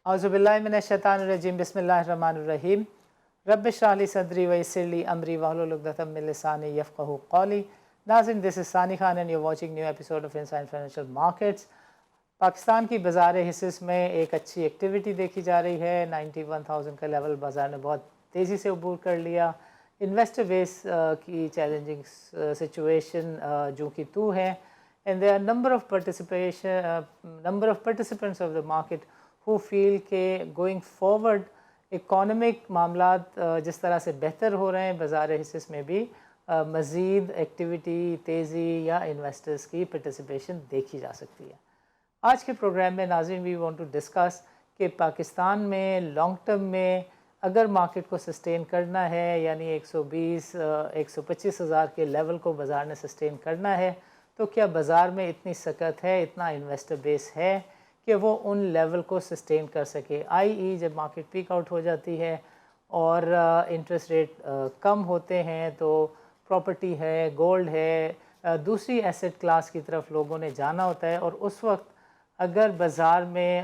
औज़ुबिल्लाहिमिनश्शैतानिर्रजीम बिस्मिल्लाहिर्रहमानिर्रहीम रब्बिश इश्रह ली सदरी वयस्सिर ली अमरी वहलुल उक़दतम मिन लिसानी यफ़क़हू क़ौली। नाज़रीन, this is Sani Khan and you are watching new episode of inside financial markets. Pakistan की बाज़ार हिस्सेस में एक अच्छी एक्टिविटी देखी जा रही है। 91,000 का लेवल बाज़ार ने बहुत तेज़ी से अबूर कर लिया। इन्वेस्टर बेस की चैलेंजिंग सिचुएशन जो कि तू है, and there are number of participants of the market who feel के गोइंग फॉरवर्ड इकोनॉमिक मामलात जिस तरह से बेहतर हो रहे हैं, बाज़ार हिस्सेस में भी मज़ीद एक्टिविटी, तेज़ी या इन्वेस्टर्स की पार्टिसिपेशन देखी जा सकती है। आज के प्रोग्राम में नाज़रीन वी वांट टू डिस्कस कि पाकिस्तान में लॉन्ग टर्म में अगर मार्केट को सस्टेन करना है, यानी 120 125 हज़ार के लेवल को बाज़ार ने सस्टेन करना है, तो क्या बाज़ार में इतनी सकत है, इतना इन्वेस्टर बेस है कि वो उन लेवल को सस्टेन कर सके। आई जब मार्केट पीक आउट हो जाती है और इंटरेस्ट रेट कम होते हैं तो प्रॉपर्टी है, गोल्ड है, दूसरी एसेट क्लास की तरफ लोगों ने जाना होता है, और उस वक्त अगर बाज़ार में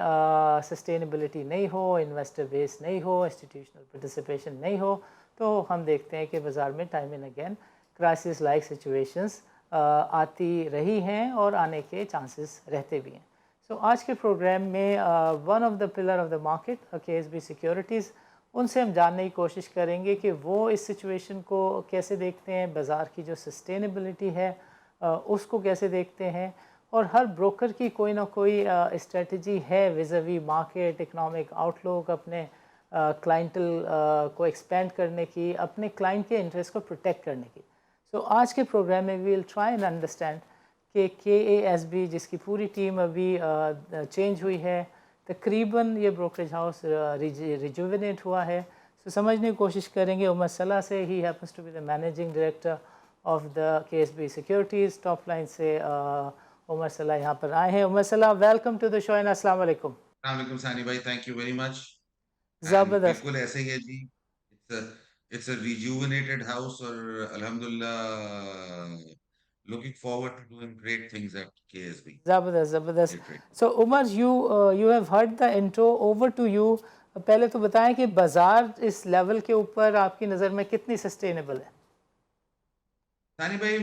सस्टेनेबिलिटी नहीं हो, इन्वेस्टर बेस नहीं हो, इंस्टीट्यूशनल पार्टिसिपेशन नहीं हो, तो हम देखते हैं कि बाज़ार में time and again crisis like situations आती रही हैं और आने के चांसेस रहते भी हैं। सो आज के प्रोग्राम में one of the pillar of the market KSB securities, उनसे हम जानने की कोशिश करेंगे कि वो इस सिचुएशन को कैसे देखते हैं, बाज़ार की जो सस्टेनेबिलिटी है उसको कैसे देखते हैं, और हर ब्रोकर की कोई ना कोई स्ट्रेटजी है विज़ावी मार्केट, इकोनॉमिक आउटलुक, अपने क्लाइंटल को एक्सपेंड करने की, अपने क्लाइंट के इंटरेस्ट को प्रोटेक्ट करने की। सो आज के प्रोग्राम में we will try and understand कि KASB जिसकी पूरी टीम अभी चेंज हुई है, तकरीबन ये ब्रोकरेज हाउस रिजुविनेट हुआ है। सो समझने की कोशिश करेंगे उमर सलाह से। He happens to be the managing director of the KSB securities. Top line से उमर सलाह यहाँ पर आए हैं। Umar Salah, welcome to the show and अस्सलाम वालेकुम। वालेकुम सानी भाई, thank you very much. And ज़बरदस्त। बिल्कुल ऐसे ही है जी। इट्स अ रिजुविनेटेड हाउस और अल्हम्दुलिल्लाह looking forward to doing great things at KSB ज़बरदस्त ज़बरदस्त। Literate. So Umar, you have heard the intro, over to you. पहले तो बताएं कि बाज़ार इस लेवल के ऊपर आपकी नज़र में कितनी सस्टेनेबल है। सानी भाई,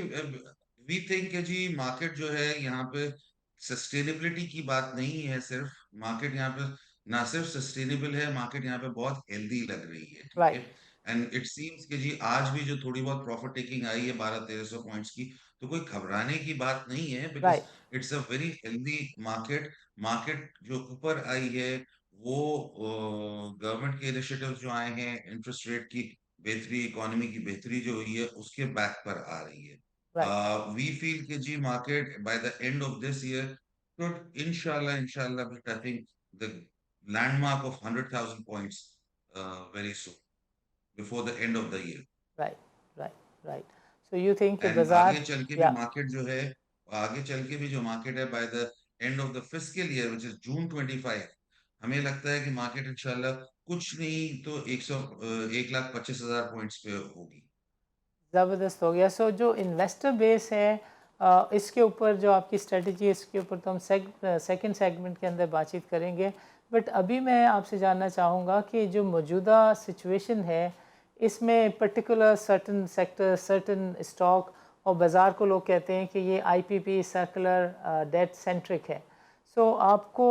वी थिंक जी मार्केट जो है यहाँ पे सस्टेनेबिलिटी की बात नहीं है सिर्फ। मार्केट यहाँ पे ना सिर्फ सस्टेनेबल है, मार्केट यहाँ पे बहुत हेल्दी लग रही है, ठीक है। राइट एंड इट सीम्स कि जी आज भी जो थोड़ी बहुत प्रॉफिट टेकिंग आई है 1200-1300 पॉइंट्स की, तो कोई घबराने की बात नहीं है, because right it's a very healthy market. Market जो ऊपर आई है वो गवर्नमेंट के इनिशिएटिव्स जो आए हैं, इंटरेस्ट रेट की बेहतरी, इकोनॉमी की बेहतरी जो हुई है उसके बैक पर आ रही है। राइट। We feel कि जी market by the end of this year should inshallah be touching the landmark of 100,000 points very soon before the end of the year. Right right right. So you think कि And बाज़ार, आगे चल के भी या market जो है, आगे चल के भी जो मार्केट है by the end of the fiscal year which is June 25, हमें लगता है कि मार्केट इंशाल्लाह कुछ नहीं तो 1,25,000 पॉइंट्स पे होगी। ज़बरदस्त हो गया। सो जो इन्वेस्टर बेस है, इसके ऊपर जो आपकी स्ट्रेटजी है, इसके ऊपर तो हम सेकंड सेगमेंट के अंदर बातचीत करेंगे। बट अभी मैं आपसे जानना चाहूँगा कि जो मौजूदा सिचुएशन है, इसमें particular certain sector, certain stock और बाज़ार को लोग कहते हैं कि ये IPP सर्कुलर डेट सेंट्रिक है। सो आपको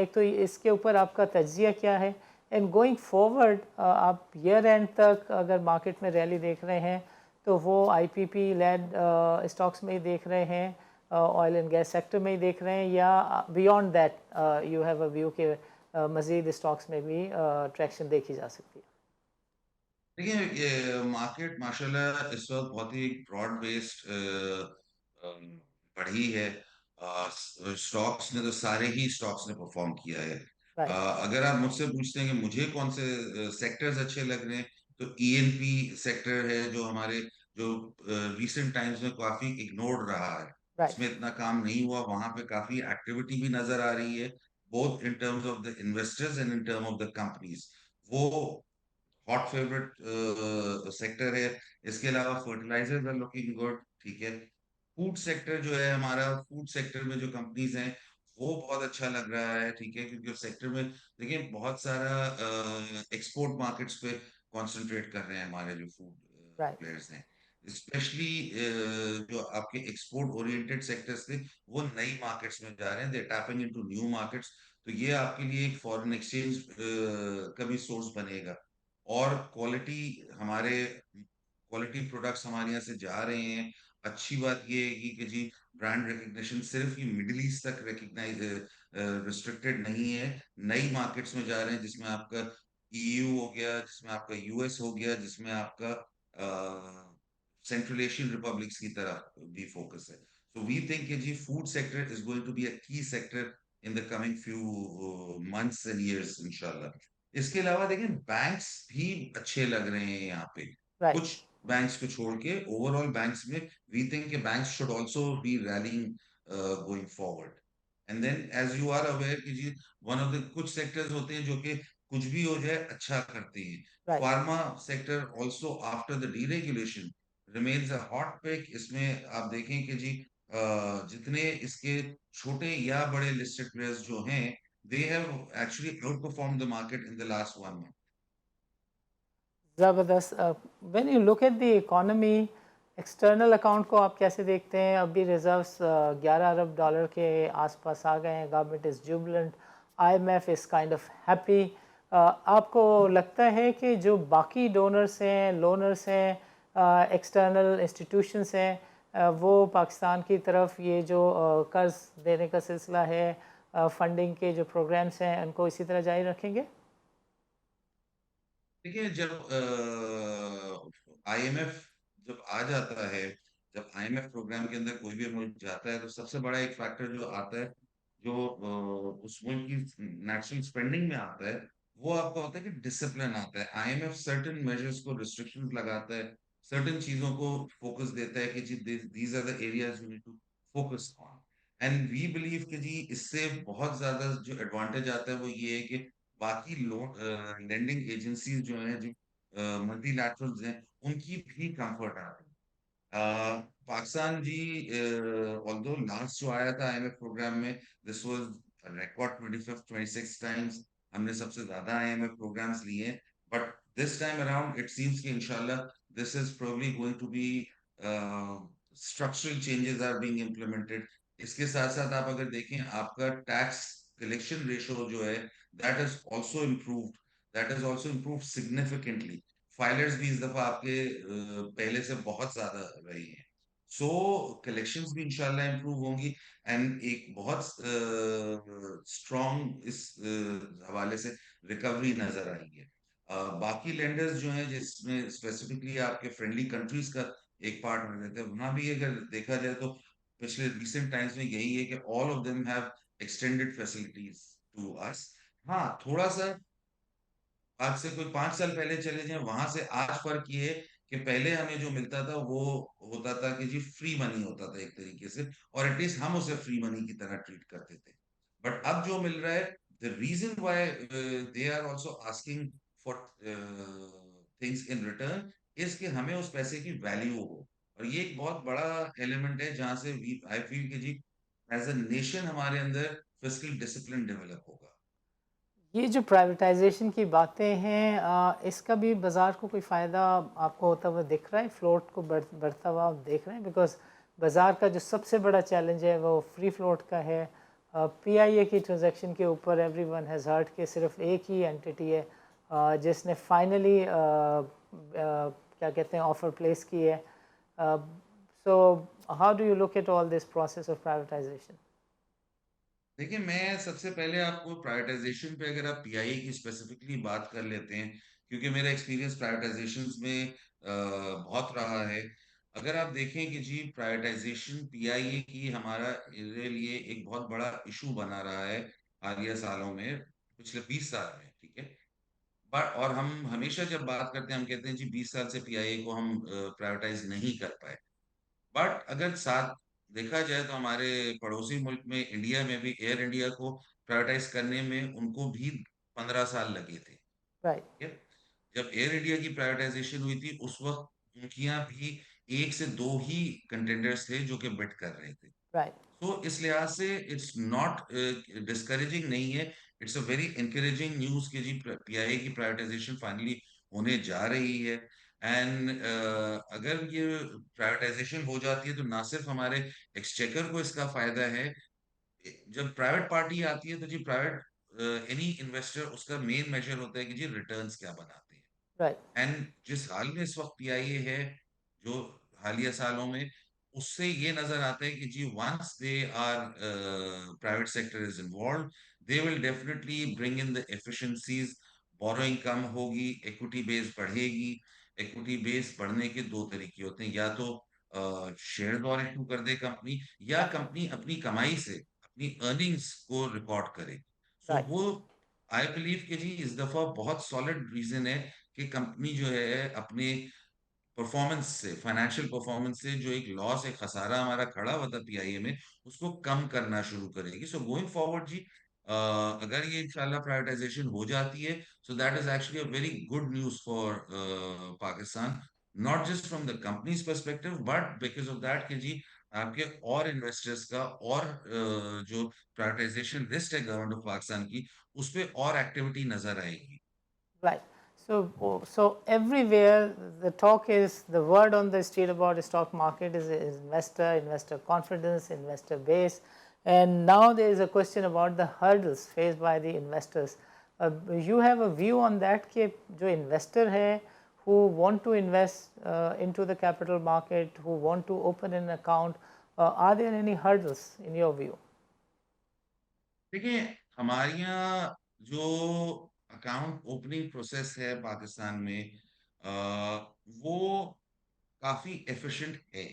एक तो इसके ऊपर आपका तज्जिया क्या है, एंड गोइंग फॉरवर्ड आप ईयर एंड तक अगर मार्केट में रैली देख रहे हैं तो वो IPP लेड स्टॉक्स में ही देख रहे हैं, ऑयल एंड गैस सेक्टर में ही देख रहे हैं, या beyond that you have a view के मज़ीद स्टॉक्स में भी ट्रैक्शन देखी जा सकती है। देखिए, ये मार्केट माशाल्लाह इस वक्त बहुत ही ब्रॉड बेस्ड बढ़ी है। स्टॉक्स ने तो सारे ही स्टॉक्स ने परफॉर्म किया है। राइट अगर आप मुझसे पूछते हैं कि मुझे कौन से सेक्टर्स अच्छे लग रहे हैं, तो ईएनपी सेक्टर है जो हमारे जो रीसेंट टाइम्स में काफी इग्नोर्ड रहा है, राइट उसमें इतना काम नहीं हुआ, वहां पे काफी एक्टिविटी भी नजर आ रही है, both in terms of the investors and in term of the companies. वो हॉट फेवरेट सेक्टर है। इसके अलावा फर्टिलाइजर्स आर लुकिंग गुड, ठीक है। फूड सेक्टर जो है हमारा, फूड सेक्टर में जो कंपनीज हैं वो बहुत अच्छा लग रहा है, ठीक है, क्योंकि उस सेक्टर में देखिए बहुत सारा एक्सपोर्ट मार्केट्स पे कंसंट्रेट कर रहे हैं हमारे जो फूड राइट। प्लेयर्स हैं, स्पेशली जो आपके एक्सपोर्ट ओरिएंटेड सेक्टर्स थे वो नई मार्केट्स में जा रहे हैं, दे टैपिंग इनटू न्यू मार्केट्स। तो ये आपके लिए एक फॉरेन एक्सचेंज का भी सोर्स बनेगा, और क्वालिटी हमारे क्वालिटी प्रोडक्ट्स हमारे यहाँ से जा रहे हैं। अच्छी बात ये है कि जी ब्रांड रिकग्निशन सिर्फ ये मिडिल ईस्ट तक रिकग्नाइज रिस्ट्रिक्टेड नहीं है, नई मार्केट्स में जा रहे हैं, जिसमें आपका ईयू हो गया, जिसमें आपका यूएस हो गया, जिसमें आपका सेंट्रल एशियन रिपब्लिक्स की तरफ भी फोकस है। सो वी थिंक कि जी food sector is going to be a key sector in the coming few months and years इंशाल्लाह। इसके अलावा देखिए बैंक्स भी अच्छे लग रहे हैं यहाँ पे, राइट। कुछ बैंक्स को छोड़ के ओवरऑल बैंक्स में वी थिंक कि banks should also be rallying going forward. And then as you are aware कि जी वन ऑफ द कुछ सेक्टर्स होते हैं जो कि कुछ भी हो जाए अच्छा करते हैं। Right. Pharma sector also after the deregulation remains a hot pick. इसमें आप देखें कि जी जितने इसके छोटे या बड़े लिस्टेड प्लेयर्स जो हैं, they have actually outperformed the market in the last 1 month. ज़बरदस्त। When you look at the economy, external account को आप कैसे देखते हैं? अभी रिजर्व्स 11 अरब डॉलर के आसपास आ गए हैं, government is Jubilant, IMF is kind of happy. आपको लगता है कि जो बाकी डोनर्स हैं, लोनर्स हैं, एक्सटर्नल इंस्टीट्यूशंस हैं, वो पाकिस्तान की तरफ ये जो कर्ज देने का सिलसिला है, फंडिंग के जो प्रोग्राम्स हैं, उनको इसी तरह जारी रखेंगे? देखिए जब आईएमएफ जब आ जाता है, जब आईएमएफ प्रोग्राम के अंदर कोई भी मुल्क जाता है, तो सबसे बड़ा एक फैक्टर जो आता है, जो उस मुल्क की नेशनल स्पेंडिंग में आता है, वो आपका होता है कि डिसिप्लिन आता है। आईएमएफ सर्टेन मेजर्स को रिस्ट्रिक्शन लगाता है, सर्टेन चीजों को फोकस देता है कि जी these are the areas you need to focus on. And we believe कि जी इससे बहुत ज्यादा जो एडवांटेज आता है वो ये है कि बाकी लोन लेंडिंग एजेंसीज जो हैं, जो मल्टीलैटरल्स हैं, उनकी भी कंफर्ट आ रही है। पाकिस्तान जी ऑल्दो लास्ट जो आया था आईएमएफ प्रोग्राम में, this was record 25th 26 times हमने सबसे ज्यादा आईएमएफ प्रोग्राम्स लिए हैं। But this time around it seems कि इंशाल्लाह this is probably going to be structural changes are being implemented. इसके साथ साथ आप अगर देखें आपका टैक्स कलेक्शन रेशो जो है, that is also improved, that is also improved significantly. Filers भी इस दफा आपके पहले से बहुत ज्यादा रही हैं। सो कलेक्शंस भी इंशाल्लाह इम्प्रूव होंगी, एंड एक बहुत स्ट्रॉन्ग इस हवाले से रिकवरी नजर आई है। बाकी लेंडर्स जो हैं, जिसमें स्पेसिफिकली आपके फ्रेंडली कंट्रीज का एक पार्ट में रहते हैं, वहां भी अगर देखा जाए तो पिछले रिसेंट टाइम्स में यही है कि all of them have extended facilities to us. हाँ, थोड़ा सा आज से कोई 5 साल पहले चले जाएं, वहां से आज फर्क ये है कि पहले हमें जो मिलता था वो होता था कि जी फ्री मनी होता था एक तरीके से, और एटलीस्ट हम उसे फ्री मनी की तरह ट्रीट करते थे। बट अब जो मिल रहा है, the reason why they are also asking for things in return is कि हमें उस पैसे की वैल्यू हो। और ये एक बहुत बड़ा एलिमेंट है जहां से वी आई फील कि जी एज अ नेशन हमारे अंदर फिस्कल डिसिप्लिन डेवलप होगा। ये जो प्राइवेटाइजेशन की बातें हैं, इसका भी बाज़ार को कोई फ़ायदा आपको होता हुआ दिख रहा है? फ्लोट को बढ़ता हुआ आप देख रहे हैं? बिकॉज़ बाज़ार का जो सबसे बड़ा चैलेंज है वो फ्री फ्लोट का है। पीआईए की ट्रांजैक्शन के ऊपर एवरीवन हैज़ हर्ड कि सिर्फ एक ही एंटिटी है जिसने फाइनली क्या कहते हैं ऑफर प्लेस की है। So how do you look at all this process of privatisation? देखिए मैं सबसे पहले आपको प्राइवेटाइजेशन पे, अगर आप पीआईए की स्पेसिफिकली बात कर लेते हैं, क्योंकि मेरा एक्सपीरियंस प्राइवेटाइजेशन में बहुत रहा है। अगर आप देखें कि जी प्राइवेटाइजेशन पीआईए की हमारा इसके लिए एक बहुत बड़ा इशू बना रहा है हालिया सालों में, पिछले 20 साल में, ठीक है। बट और हम हमेशा जब बात करते हैं हम कहते हैं जी 20 साल से पीआईए को हम प्राइवेटाइज नहीं कर पाए। बट अगर साथ देखा जाए तो हमारे पड़ोसी मुल्क में इंडिया में भी एयर इंडिया को प्राइवेटाइज करने में उनको भी 15 साल लगे थे, राइट। ठीक है। जब एयर इंडिया की प्राइवेटाइजेशन हुई थी उस वक्त उनकी यहाँ भी एक से दो ही कंटेंडर्स थे जो कि बिड कर रहे थे। राइट, तो इस लिहाज से इट्स नॉट डिस्करेजिंग नहीं है, it's a very encouraging news कि जी पीआईए की प्राइवेटाइजेशन फाइनली होने जा रही है। एंड अगर ये प्राइवेटाइजेशन हो जाती है तो ना सिर्फ हमारे एक्सचेकर को इसका फायदा है। जब प्राइवेट पार्टी आती है तो जी प्राइवेट एनी इन्वेस्टर उसका मेन मेजर होता है कि जी रिटर्न्स क्या बनाते हैं। राइट, एंड जिस हाल में इस वक्त पीआईए है, जो हालिया सालों में, उससे ये नजर आता है कि जी once they are private sector is involve, they will definitely bring in the efficiencies. Borrowing कम होगी, इक्विटी बेस बढ़ेगी। इक्विटी बेस बढ़ने के दो तरीके होते हैं, या तो शेयर और इशू कर दे कंपनी, या राइट, कंपनी अपनी कमाई से अपनी अर्निंग्स को रिकॉर्ड करे। सो राइट, वो आई बिलीव कि जी इस दफा बहुत सॉलिड रीजन है कि कंपनी जो है अपने परफॉर्मेंस से, फाइनेंशियल परफॉर्मेंस से, जो एक लॉस, एक खसारा हमारा खड़ा हुआ था पीआईए में, उसको कम करना शुरू करेगी। सो गोइंग फॉरवर्ड जी, अगर ये इंशाल्लाह प्राइवेटाइजेशन हो जाती है, so that is actually a very good news for Pakistan, not just from the companies perspective but because of that कि जी आपके और इन्वेस्टर्स का और जो प्राइवेटाइजेशन लिस्ट है गवर्नमेंट ऑफ पाकिस्तान की, उस पर और एक्टिविटी नजर आएगी। right. So everywhere the talk is, the word on the street about the stock market is investor confidence, investor base, and now there is a question about the hurdles faced by the investors. You have a view on that कि जो investor है who want to invest into the capital market, who want to open an account, are there any hurdles in your view? देखिए, हमारे यहाँ जो account opening process है पाकिस्तान में, वो काफी एफिशिएंट है।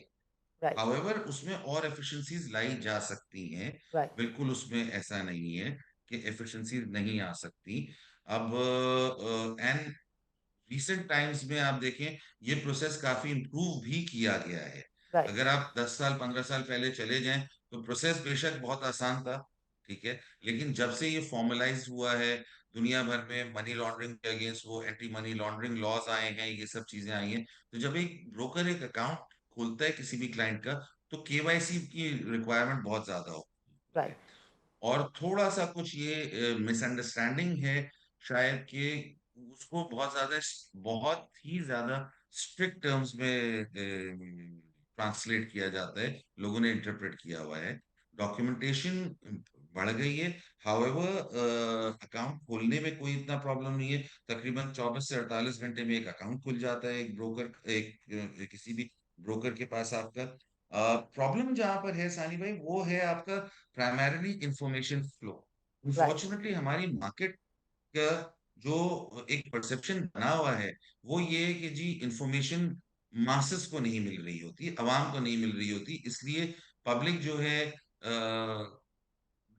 Right, हाउएवर उसमें और एफिशिएंसीज लाई जा सकती हैं। right, बिल्कुल उसमें ऐसा नहीं है कि एफिशिएंसीज नहीं आ सकती। अब एंड रिसेंट टाइम्स में आप देखें, ये प्रोसेस काफी इम्प्रूव भी किया गया है। right, अगर आप 10 साल 15 साल पहले चले जाएं तो प्रोसेस बेशक बहुत आसान था, ठीक है, लेकिन जब से ये फॉर्मलाइज हुआ है, दुनिया भर में मनी लॉन्ड्रिंग के अगेंस्ट वो एंटी मनी लॉन्ड्रिंग लॉज आए हैं, ये सब चीजें आई हैं, तो जब एक ब्रोकर एक अकाउंट खोलता है किसी भी क्लाइंट का, तो केवाईसी की रिक्वायरमेंट बहुत ज्यादा होती right, है। और थोड़ा सा कुछ ये मिसअंडरस्टैंडिंग है शायद कि उसको बहुत ही ज्यादा स्ट्रिक्ट टर्म्स में ट्रांसलेट किया जाता है, लोगों ने इंटरप्रेट किया हुआ है। डॉक्यूमेंटेशन बढ़ गई है। हाउएवर अकाउंट खोलने में कोई इतना प्रॉब्लम नहीं है, तकरीबन 24 से 48 घंटे में एक अकाउंट खुल जाता है, एक ब्रोकर, किसी भी ब्रोकर के पास आपका। प्रॉब्लम जहां पर है सानी भाई, वो है आपका primarily information flow. right, unfortunately हमारी मार्केट का जो एक परसेप्शन बना हुआ है, वो ये है कि जी इंफॉर्मेशन मासेस को नहीं मिल रही होती, अवाम को नहीं मिल रही होती, इसलिए पब्लिक जो है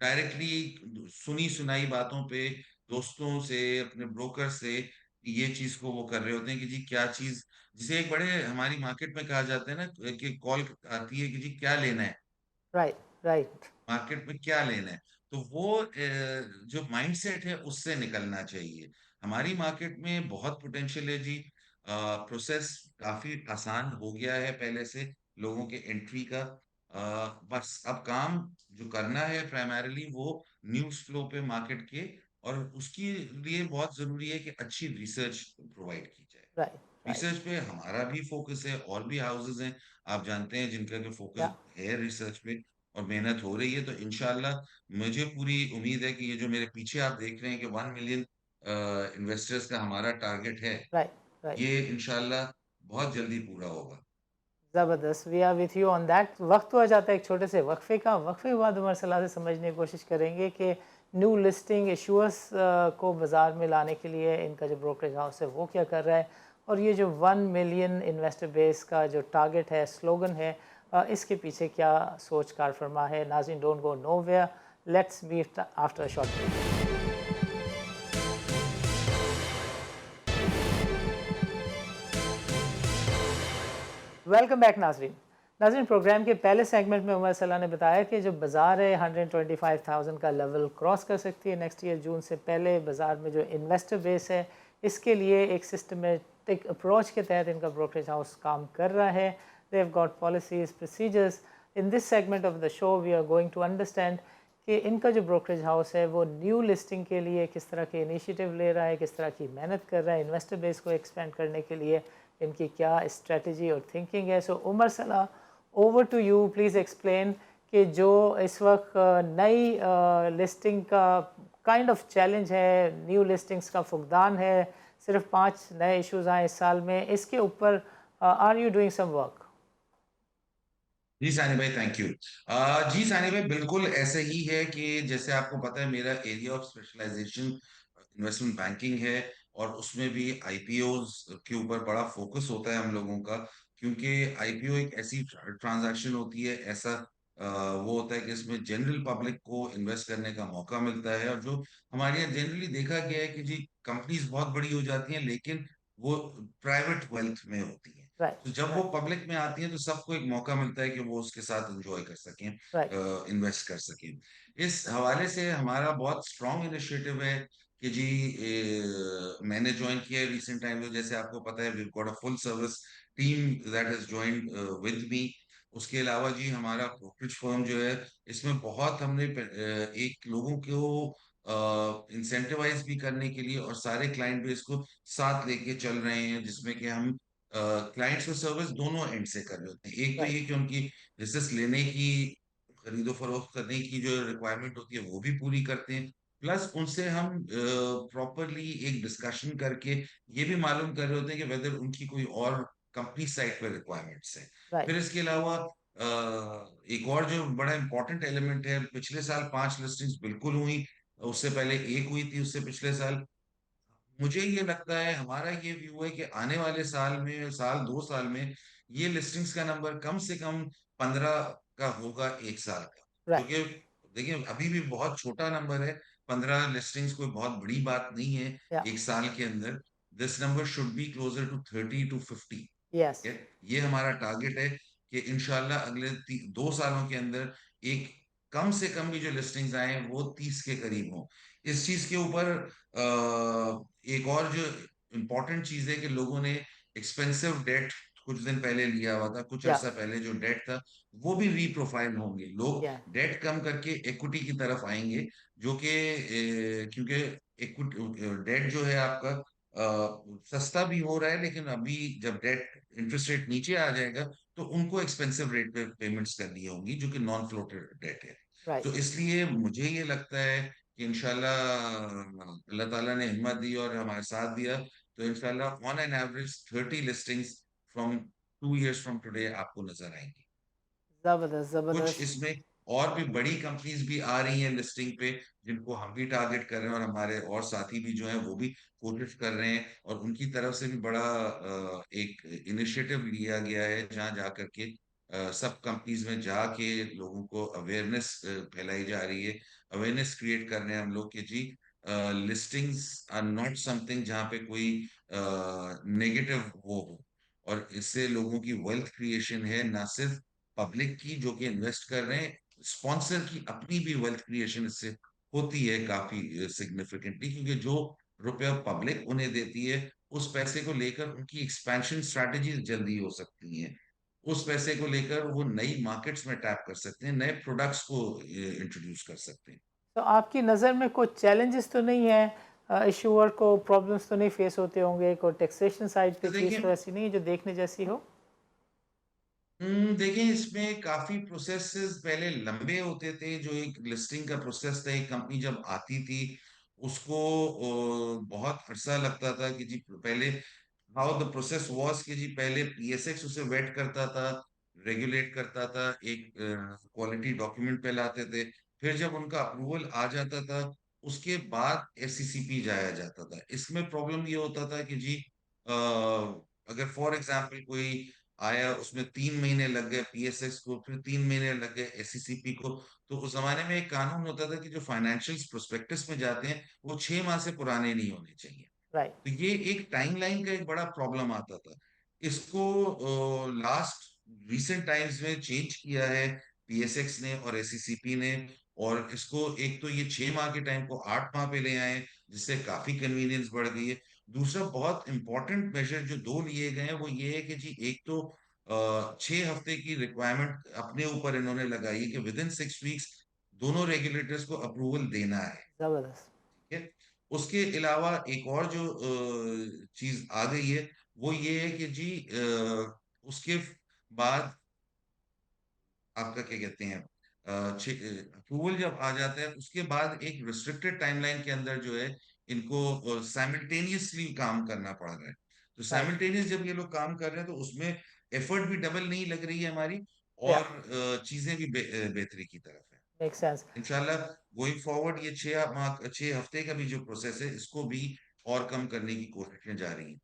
डायरेक्टली सुनी सुनाई बातों पे, दोस्तों से, अपने ब्रोकर से ये चीज को वो कर रहे होते हैं कि जी क्या चीज, जिसे एक बड़े हमारी मार्केट में कहा जाता है ना कि कॉल आती है कि जी क्या लेना है, right, right, मार्केट में क्या लेना है। तो वो जो माइंडसेट है उससे निकलना चाहिए। हमारी मार्केट में बहुत पोटेंशियल है जी। प्रोसेस काफी आसान हो गया है पहले से, लोगों के एंट्री का। बस अब काम जो करना है प्राइमरीली वो न्यूज़ फ्लो पे मार्केट के, और उसके लिए बहुत जरूरी है कि अच्छी रिसर्च प्रोवाइड की जाए। right, right. रिसर्च पे हमारा भी फोकस है, और भी हाउसेज हैं आप जानते हैं जिनका के फोकस Yeah. है रिसर्च पे, और मेहनत हो रही है। तो इंशाल्लाह मुझे पूरी उम्मीद है कि ये जो मेरे पीछे आप देख रहे हैं कि 1 मिलियन इन्वेस्टर्स का हमारा टारगेट है, Right, right. ये इंशाल्लाह बहुत जल्दी पूरा होगा। ज़बरदस्त, we are with you on that. वक्त हुआ जाता है एक छोटे से वक्फे का। वक्फे के बाद उमर सलाह से समझने की कोशिश करेंगे कि न्यू लिस्टिंग इशूअर्स को बाज़ार में लाने के लिए इनका जो ब्रोकरेज हाउस है वो क्या कर रहा है, और ये जो 1 मिलियन इन्वेस्टर बेस का जो टारगेट है, स्लोगन है, इसके पीछे क्या सोच कार फरमा है। नाज़रीन, don't go nowhere, let's meet after a short break. Welcome back नाजरीन। नाजरीन, प्रोग्राम के पहले सेगमेंट में उमर सलाह ने बताया कि जो बाज़ार है 125,000 का लेवल क्रॉस कर सकती है नेक्स्ट ईयर जून से पहले। बाज़ार में जो इन्वेस्टर बेस है, इसके लिए एक सिस्टमेटिक अप्रोच के तहत इनका ब्रोकरेज हाउस काम कर रहा है। they've got policies, procedures. In this segment of the show, we are going to understand कि इनका जो ब्रोकरेज हाउस है वो न्यू लिस्टिंग के लिए किस तरह के इनिशिएटिव ले रहा है, किस तरह की मेहनत कर रहा है, इन्वेस्टर बेस को एक्सपेंड करने के लिए इनकी क्या स्ट्रेटजी और थिंकिंग है. So Umar Salah, over to you. Please explain कि जो इस वक्त नई लिस्टिंग का काइंड ऑफ चैलेंज है, न्यू लिस्टिंग्स का फुकदान है, सिर्फ 5 नए इश्यूज आए इस साल में, इसके ऊपर are you doing some work? जी सानी भाई, थैंक यू। जी सानी भाई, बिल्कुल ऐसे ही है कि जैसे आपको पता है मेरा area of specialisation investment banking है, और उसमें भी आईपीओज के ऊपर बड़ा फोकस होता है हम लोगों का, क्योंकि आईपीओ एक ऐसी ट्रांजैक्शन होती है, ऐसा वो होता है कि इसमें जनरल पब्लिक को इन्वेस्ट करने का मौका मिलता है। और जो हमारे यहाँ जनरली देखा गया है कि जी कंपनीज बहुत बड़ी हो जाती हैं, लेकिन वो प्राइवेट वेल्थ में होती हैं। राइट, तो जब वो राइट, पब्लिक में आती है तो सबको एक मौका मिलता है कि वो उसके साथ एंजॉय कर सकें, राइट. इन्वेस्ट कर सकें। इस हवाले से हमारा बहुत स्ट्रॉन्ग इनिशिएटिव है कि जी मैंने ज्वाइन किया है रिसेंट टाइम में। जैसे आपको पता है we got a full service team that has joined with me. उसके अलावा जी हमारा ब्रोकरेज फर्म जो है, इसमें बहुत हमने एक लोगों को इंसेंटिवाइज भी करने के लिए और सारे क्लाइंट बेस को साथ लेके चल रहे हैं, जिसमें कि हम क्लाइंट्स को सर्विस दोनों एंड से कर रहे होते हैं। एक तो राइट, ये कि उनकी रिसर्च लेने की, खरीदो फरोख्त करने की जो रिक्वायरमेंट होती है वो भी पूरी करते हैं, प्लस उनसे हम प्रॉपरली एक डिस्कशन करके ये भी मालूम कर रहे होते हैं कि वेदर उनकी कोई और कंपनी साइड पर रिक्वायरमेंट्स है। राइट. फिर इसके अलावा एक और जो बड़ा इंपॉर्टेंट एलिमेंट है, पिछले साल 5 लिस्टिंग्स बिल्कुल हुई, उससे पहले एक हुई थी, उससे पिछले साल। मुझे ये लगता है, हमारा ये व्यू है कि आने वाले साल में, साल 2 साल में, ये लिस्टिंग्स का नंबर कम से कम 15 का होगा एक साल का। राइट. क्योंकि देखिए अभी भी बहुत छोटा नंबर है, 15 लिस्टिंग्स कोई बहुत बड़ी बात नहीं है या. एक साल के अंदर। This number should be closer to 30 to 50। Yes. ठीक है, ये हमारा टारगेट है कि इंशाल्लाह अगले 2 सालों के अंदर एक कम से कम भी जो लिस्टिंग्स आए वो 30 के करीब हो। इस चीज के ऊपर एक और जो इम्पोर्टेंट चीज है कि लोगों ने एक्सपेंसिव डेट कुछ दिन पहले लिया हुआ था, कुछ या. अरसा पहले जो डेट था वो भी रीप्रोफाइल होंगे, लोग या. डेट कम करके इक्विटी की तरफ आएंगे, जो कि क्योंकि इक्विटी डेट जो है आपका सस्ता भी हो रहा है, लेकिन अभी जब डेट इंटरेस्ट रेट नीचे आ जाएगा तो उनको एक्सपेंसिव रेट पे पेमेंट्स करनी होंगी, जो कि नॉन फ्लोटेड डेट है। राइट. तो इसलिए मुझे ये लगता है कि इंशाल्लाह अल्लाह ताला ने हिम्मत दी और हमारे साथ दिया, तो इंशाल्लाह on an average 30 listings from 2 years from today आपको नजर आएंगी। ज़बरदस्त, कुछ ज़बरदस्त. इसमें और भी बड़ी कंपनीज भी आ रही हैं लिस्टिंग पे, जिनको हम भी टारगेट कर रहे हैं, और हमारे और साथी भी जो हैं वो भी कोशिश कर रहे हैं, और उनकी तरफ से भी बड़ा एक इनिशिएटिव लिया गया है, जहां जा करके सब कंपनीज में जाके लोगों को अवेयरनेस फैलाई जा रही है। अवेयरनेस क्रिएट कर रहे हैं हम लोग कि जी लिस्टिंग्स आर नॉट समथिंग जहाँ पे कोई नेगेटिव वो हो, और इससे लोगों की वेल्थ क्रिएशन है, ना सिर्फ पब्लिक की जो कि इन्वेस्ट कर रहे हैं, स्पॉन्सर की अपनी भी वेल्थ क्रिएशन इससे होती है काफी सिग्निफिकेंटली, क्योंकि जो रुपया पब्लिक उन्हें देती है उस पैसे को लेकर उनकी एक्सपेंशन स्ट्रैटेजी जल्दी हो सकती हैं। उस पैसे को लेकर वो नई मार्केट्स में टैप कर सकते हैं, नए प्रोडक्ट्स को इंट्रोड्यूस कर सकते हैं। तो आपकी नज़र में कोई चैलेंजेस तो नहीं है, इश्यूअर को प्रॉब्लम्स तो नहीं फेस होते होंगे, कोई टैक्सेशन साइड पे तो चीज़ देखिए, तो ऐसी नहीं है जो देखने जैसी हो? देखिए इसमें काफी प्रोसेसेस पहले लंबे होते थे। जो एक लिस्टिंग का प्रोसेस था, एक कंपनी जब आती थी उसको बहुत अरसा लगता था कि जी पहले हाउ द प्रोसेस वाज कि जी पहले पीएसएक्स उसे वेट करता था, रेगुलेट करता था, एक क्वालिटी डॉक्यूमेंट पे लाते थे, फिर जब उनका अप्रूवल आ जाता था उसके बाद एससीसीपी जाया जाता था। इसमें प्रॉब्लम ये होता था कि जी अगर फॉर एग्जांपल कोई आया, उसमें 3 महीने लग गए पीएसएक्स को, फिर 3 महीने लग गए एससीसीपी को, तो उस जमाने में एक कानून होता था कि जो फाइनेंशियल प्रोस्पेक्टस में जाते हैं वो 6 माह से पुराने नहीं होने चाहिए। राइट. तो ये एक टाइमलाइन का एक बड़ा प्रॉब्लम आता था। इसको लास्ट रिसेंट टाइम्स में चेंज किया है पीएसएक्स ने और एससीसीपी ने, और इसको एक तो ये 6 माह के टाइम को 8 माह पे ले आए, जिससे काफी कन्वीनियंस बढ़ गई है। दूसरा बहुत इंपॉर्टेंट मेजर जो दो लिए गए हैं वो ये है कि जी एक तो छह हफ्ते की रिक्वायरमेंट अपने ऊपर इन्होंने लगाई है कि विद इन 6 वीक्स दोनों रेगुलेटर्स को अप्रूवल देना है। ज़बरदस्त। ठीक है। उसके अलावा एक और जो चीज आ गई है वो ये है कि जी उसके बाद आपका क्या कहते हैं अप्रूवल जब आ जाता है उसके बाद एक रिस्ट्रिक्टेड टाइमलाइन के अंदर जो है इनको साइमल्टेनियसली काम करना पड़ रहा है। तो राइट। साइमल्टेनियस जब ये लोग काम कर रहे हैं तो उसमें एफर्ट भी डबल नहीं लग रही है हमारी, या और चीजें भी बेहतरी की तरफ है। Make sense. इंशाल्लाह गोइंग फॉरवर्ड ये 6 हफ्ते का भी जो प्रोसेस है इसको भी और कम करने की कोशिशें जारी हैं।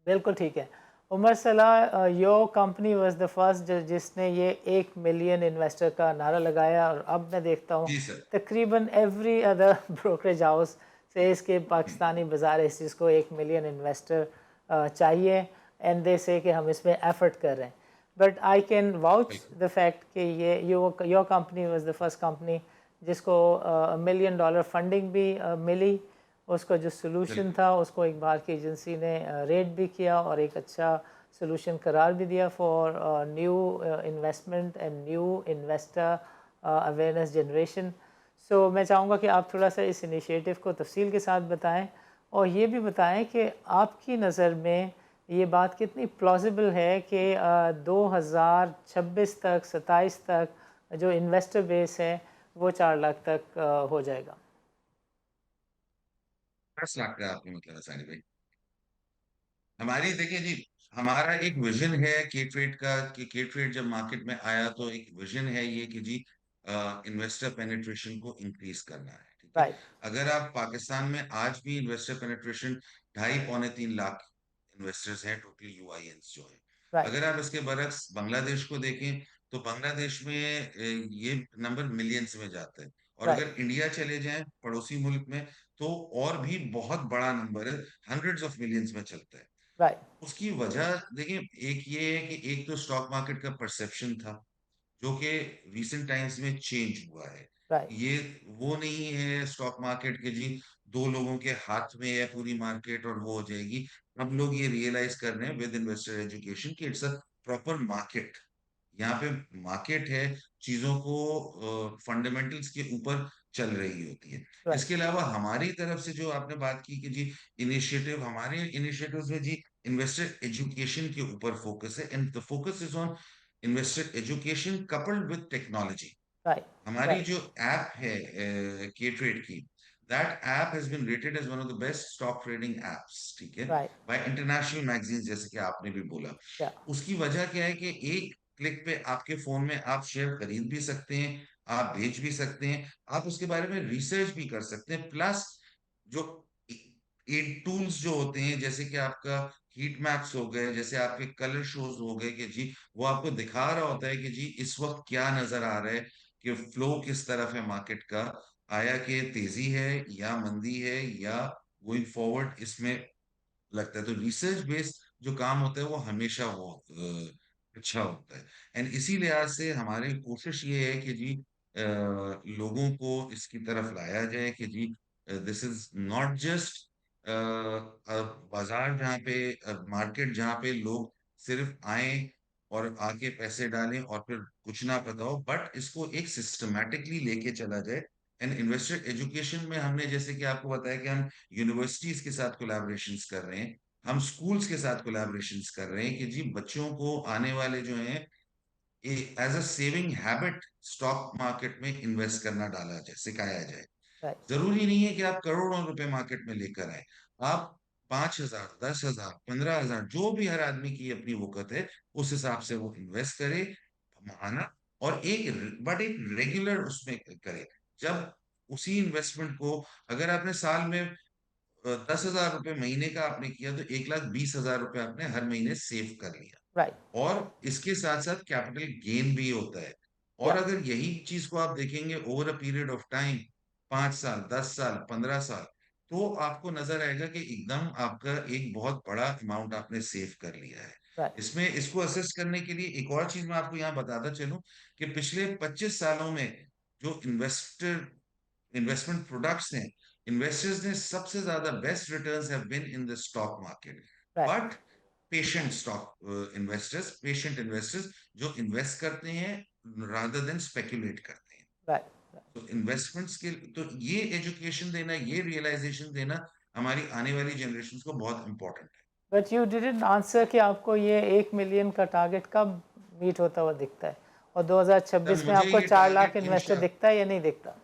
बिल्कुल ठीक है। उमर सलाह, your company was the first जिसने ये 1 मिलियन इन्वेस्टर का नारा लगाया, और अब मैं देखता हूँ जी सर। तकरीबन एवरी अदर ब्रोकरेज हाउस से इसके हम्म, पाकिस्तानी बाज़ार इस चीज़ को 1 मिलियन इन्वेस्टर चाहिए, एंड दे से कि हम इसमें एफर्ट कर रहे हैं। बट आई कैन वाउच बिल्कुल। द फैक्ट कि ये your company was the first company जिसको $1 मिलियन फंडिंग भी मिली। उसका जो सॉल्यूशन बिल्कुल। था उसको एक बाहर की एजेंसी ने रेट भी किया और एक अच्छा सॉल्यूशन करार भी दिया for new investment and new investor awareness generation. So मैं चाहूँगा कि आप थोड़ा सा इस इनिशिएटिव को तफसील के साथ बताएं, और ये भी बताएं कि आपकी नज़र में ये बात कितनी प्लॉजिबल है कि 2026 तक 27 तक जो इन्वेस्टर बेस है वो 4 लाख तक हो जाएगा। 10 लाख का आपने मतलब है सानी भाई। हमारी देखिए जी, हमारा एक विजन है के ट्रेड का कि के ट्रेड जब मार्केट में आया तो एक विजन है ये कि जी इन्वेस्टर पेनिट्रेशन को इंक्रीज करना है। ठीक है। राइट। अगर आप पाकिस्तान में आज भी इन्वेस्टर पेनिट्रेशन 2.5 पौने 3 लाख इन्वेस्टर्स हैं टोटल यूआईएन्स जो है। राइट। अगर आप इसके बरक्स बांग्लादेश को देखें तो बांग्लादेश में ये नंबर मिलियंस में जाता है। और राइट। अगर इंडिया चले जाएं पड़ोसी मुल्क में तो और भी बहुत बड़ा नंबर है, हंड्रेड्स ऑफ मिलियंस में चलता है। राइट। उसकी वजह देखिए, एक ये है कि एक तो स्टॉक मार्केट का परसेप्शन था जो कि रिसेंट टाइम्स में चेंज हुआ है। राइट। ये वो नहीं है स्टॉक मार्केट के जी दो लोगों के हाथ में है पूरी मार्केट और वो हो जाएगी। अब लोग ये रियलाइज कर रहे हैं विद इन्वेस्टर एजुकेशन कि इट्स अ प्रॉपर मार्केट। यहाँ पे मार्केट है, चीजों को फंडामेंटल्स के ऊपर चल रही होती है। राइट। इसके अलावा हमारी तरफ से जो आपने बात की कि जी इनिशिएटिव, हमारे इनिशिएटिव्स में जी इन्वेस्टर एजुकेशन के ऊपर फोकस है, and the focus is on investor education coupled with technology. Right. हमारी राइट। जो ऐप है के ट्रेड की, that app has been rated as one of the best stock trading apps. ठीक है। राइट। बाय इंटरनेशनल मैगजीन जैसे कि आपने भी बोला। या उसकी वजह क्या है कि एक क्लिक पे आपके फोन में आप शेयर खरीद भी सकते हैं, आप बेच भी सकते हैं, आप उसके बारे में रिसर्च भी कर सकते हैं। प्लस जो टूल्स जो होते हैं जैसे कि आपका हीट मैप्स हो गए, जैसे आपके कलर शोज हो गए कि जी वो आपको दिखा रहा होता है कि जी इस वक्त क्या नजर आ रहा है, कि फ्लो किस तरफ है मार्केट का, आया कि तेजी है या मंदी है या गोइंग फॉरवर्ड इसमें लगता है। तो रिसर्च बेस्ड जो काम होता है वो हमेशा वो अच्छा होता है। एंड इसी लिहाज से हमारी कोशिश ये है कि जी लोगों को इसकी तरफ लाया जाए कि जी दिस इज नॉट जस्ट बाजार जहाँ पे, मार्केट जहाँ पे लोग सिर्फ आए और आके पैसे डालें और फिर कुछ ना पता हो, बट इसको एक सिस्टमैटिकली लेके चला जाए। एंड इन्वेस्टर एजुकेशन में हमने जैसे कि आपको बताया कि हम यूनिवर्सिटीज के साथ कोलैबोरेशंस कर रहे हैं, हम स्कूल्स के साथ कोलैबोरेशंस कर रहे हैं कि जी बच्चों को आने वाले जो हैं as a saving habit stock market में इन्वेस्ट करना डाला जाए, सिखाया जाए। राइट। जरूरी नहीं है कि आप करोड़ों रुपए मार्केट में लेकर आए। आप 5,000, 10,000, 15,000, जो भी हर आदमी की अपनी वक़्त है उस हिसाब से वो इन्वेस्ट करे माना, और एक रेगुलर उसमें करे। जब उसी इन्वेस्टमेंट को अगर आपने साल में 10,000 रुपए महीने का आपने किया तो 1,20,000 रुपए आपने हर महीने सेव कर लिया। राइट। और इसके साथ साथ कैपिटल गेन भी होता है। और या अगर यही चीज को आप देखेंगे over a period of time, 5 साल, 10 साल, 15 साल, तो आपको नजर आएगा कि एकदम आपका एक बहुत बड़ा अमाउंट आपने सेव कर लिया है। राइट। इसमें इसको असेस करने के लिए एक और चीज मैं आपको यहाँ बताता चलूं कि पिछले 25 सालों में जो इन्वेस्टमेंट प्रोडक्ट्स हैं, इन्वेस्टर्स ने सबसे ज्यादा best returns have been in the stock market. Right. But patient stock investors, patient investors जो इन्वेस्ट करते हैं रादर देन स्पेकुलेट करते हैं। राइट। तो इन्वेस्टमेंट्स के तो ये एजुकेशन देना, ये रियलाइजेशन देना हमारी आने वाली जनरेशन को बहुत इंपॉर्टेंट है। बट यू डिडंट आंसर कि आपको ये 1 मिलियन का टारगेट कब मीट होता हुआ दिखता है, और तब 2026 में मुझे आपको ये 4 लाख टारगेट इन्वेस्टर दिखता है या नहीं दिखता?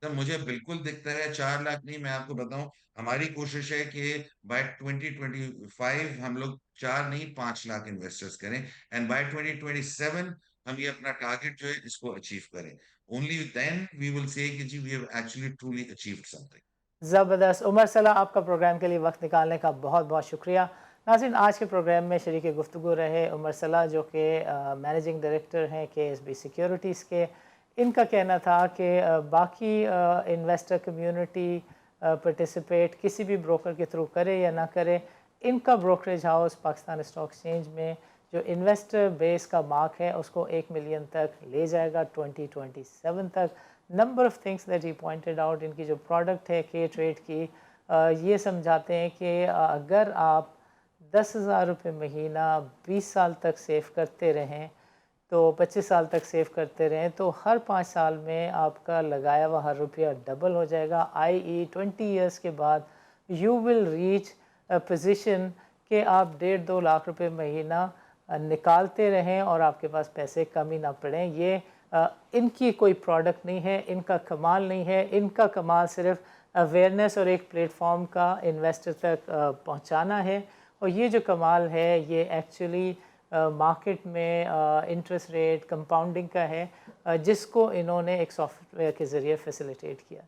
तब मुझे बिल्कुल दिखता है 4 लाख नहीं, मैं आपको बताऊं, हमारी कोशिश है कि बाय 2025 हम लोग 4 नहीं 5 लाख इन्वेस्टर्स करें, एंड बाय 2027 हम ये अपना टारगेट जो है इसको अचीव करें। Only then we will say कि जी we have actually truly achieved something. ज़बरदस्त। उमर सलाह, आपका प्रोग्राम के लिए वक्त निकालने का बहुत बहुत शुक्रिया। नाज़रीन, आज के प्रोग्राम में शरीक गुफ्तगू रहे उमर सलाह, जो कि मैनेजिंग डायरेक्टर हैं KSB सिक्योरिटीज़ के। इनका कहना था कि बाकी इन्वेस्टर कम्युनिटी पार्टिसिपेट किसी भी ब्रोकर के थ्रू करे या ना करे, इनका brokerage house Pakistan stock exchange में जो इन्वेस्टर बेस का मार्क है उसको 1 मिलियन तक ले जाएगा 2027 तक। Number of things that he pointed out, इनकी जो प्रोडक्ट है के ट्रेड की, ये समझाते हैं कि अगर आप 10,000 रुपये महीना 20 साल तक सेव करते रहें, तो 25 साल तक सेव करते रहें, तो हर 5 साल में आपका लगाया हुआ हर रुपया डबल हो जाएगा। i.e. 20 ईयर्स के बाद you will reach a position कि आप 1.5-2 लाख रुपए महीना निकालते रहें और आपके पास पैसे कम ही ना पड़ें। ये इनकी कोई प्रोडक्ट नहीं है, इनका कमाल नहीं है, इनका कमाल सिर्फ अवेयरनेस और एक प्लेटफॉर्म का इन्वेस्टर तक पहुंचाना है। और ये जो कमाल है ये एक्चुअली मार्केट में इंटरेस्ट रेट कंपाउंडिंग का है, जिसको इन्होंने एक सॉफ्टवेयर के ज़रिए फैसिलिटेट किया।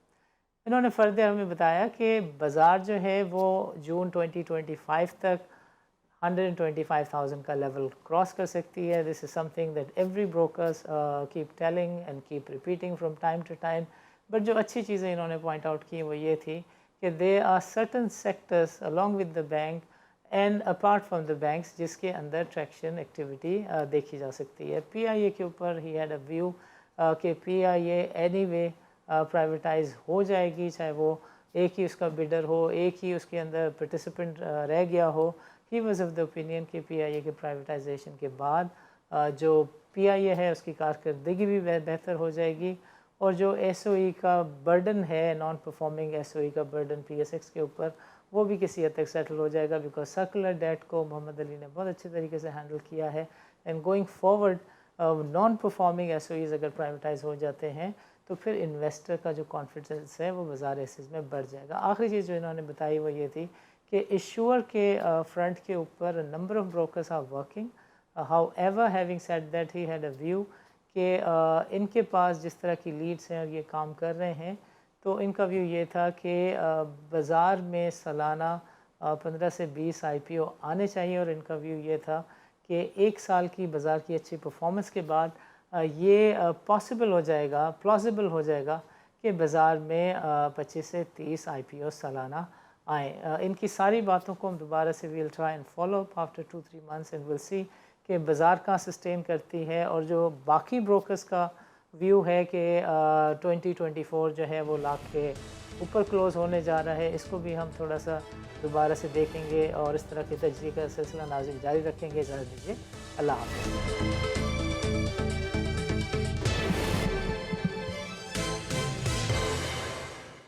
इन्होंने फर्दर हमें बताया कि बाज़ार जो है वो जून 2025 तक 125,000 का लेवल क्रॉस कर सकती है। This is something that every brokers keep telling and keep repeating from time to time. But जो अच्छी चीज़ें इन्होंने पॉइंट आउट की वो ये थी कि they are certain sectors along with the bank and apart from the banks जिसके अंदर ट्रैक्शन एक्टिविटी देखी जा सकती है। PIA के ऊपर ही हैड अ व्यू कि PIA एनी वे प्राइवेटाइज हो जाएगी, चाहे वो एक ही उसका बिडर हो, एक ही उसके अंदर पार्टिसिपेंट रह गया हो। He was of the opinion कि PIA के प्राइवेटाइजेशन के बाद जो PIA है उसकी कारकर्दगी भी बेहतर हो जाएगी, और जो SOE का बर्डन है, नॉन परफॉर्मिंग SOE का बर्डन PSX के ऊपर, वो भी किसी हद तक सेटल हो जाएगा। बिकॉज सर्कुलर डेट को मोहम्मद अली ने बहुत अच्छे तरीके से हैंडल किया है, and going forward non performing SOEs अगर प्राइवेटाइज हो जाते हैं तो फिर इन्वेस्टर का जो कॉन्फिडेंस है वो बाज़ार एसेस में बढ़ जाएगा। आखिरी चीज़ जो इन्होंने बताई वो ये थी कि इशूअर के फ्रंट के ऊपर number of brokers are working. How having said that he had a view कि इनके पास जिस तरह की लीड्स हैं और ये काम कर रहे हैं, तो इनका व्यू ये था कि बाज़ार में सालाना 15 से 20 IPO आने चाहिए, और इनका व्यू ये था कि 1 साल की बाज़ार की अच्छी परफॉर्मेंस के बाद ये पॉसिबल हो जाएगा, प्लॉजिबल हो जाएगा कि बाज़ार में 25 से 30 IPO सालाना आएँ। इनकी सारी बातों को हम दोबारा से will try and follow up after 2-3 months and will see कि बाज़ार कहाँ सस्टेन करती है। और जो बाकी ब्रोकर्स का व्यू है कि 2024 जो है वो लाख के ऊपर क्लोज़ होने जा रहा है, इसको भी हम थोड़ा सा दोबारा से देखेंगे और इस तरह के तजज़िये का सिलसिला नाज़िम जारी रखेंगे। इजाज़त दीजिए, अल्लाह हाफ़िज़।